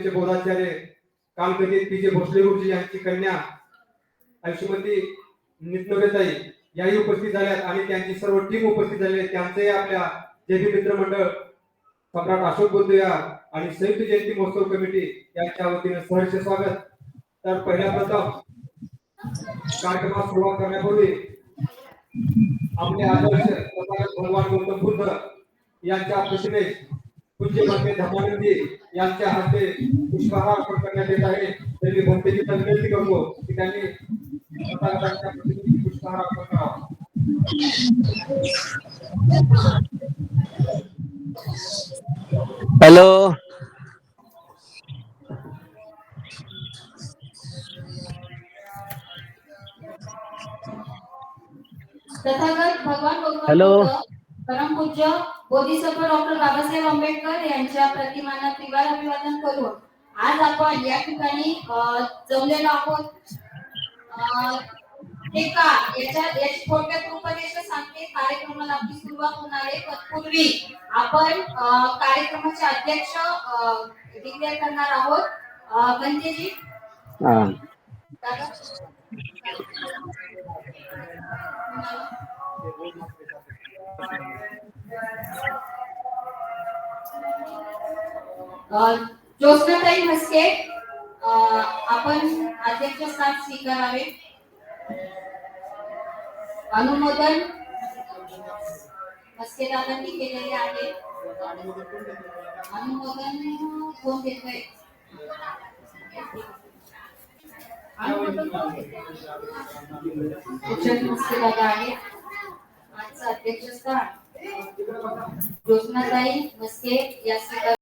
बोधाचार्य कालकथित PJ Bhosale गुरुजी यांची कन्या आयुष्यमती नितनवेताई याही उपस्थित झाल्यात आणि त्यांची सर्व टीम उपस्थित झाली. त्यांचे आपल्या जेबी मित्र मंडळ सम्राट अशोक बुद्धया आणि संयुक्त जयंती महोत्सव कमिटी यांच्या वतीने सहर्ष स्वागत. तर पहिल्या प्रथम कार्यक्रमास सुरुवात करण्यापूर्वी आपले आदर्श भगवान गौतम बुद्ध यांच्या प्रतिमेस पूज्य भंते धर्मानंदी यांच्या हस्ते पुष्पहार अर्पण करण्यात येत आहे. तरी भंतेची विनंती करतो की त्यांनी तथागतांच्या प्रतिमेस पुष्पहार अर्पण करावा. हॅलो, तथागत भगवान गौतम हॅलो. बुद्ध परमपूज्य बोधिसत्व डॉक्टर बाबासाहेब आंबेडकर यांच्या प्रतिमांना त्रिवार अभिवादन करून आज आपण या ठिकाणी जमलेलो आहोत. हे का याची थोडक्यात रूपरेष सांगते. कार्यक्रमाला आपली सुरुवात होणार आहे. तत्पूर्वी आपण कार्यक्रमाचे अध्यक्ष डिक्लेअर करणार आहोत. बनतेजी ज्योत्स्नाताई म्हस्के आपण अध्यक्षस्थान स्वीकारावे. अनुमोदन म्हस्के दादांनी केलेले आहे. अनुमोदन कोण देतोय? म्हस्के दादा आहे. आजचं अध्यक्षस्थान ज्योत्स्नाताई म्हस्के या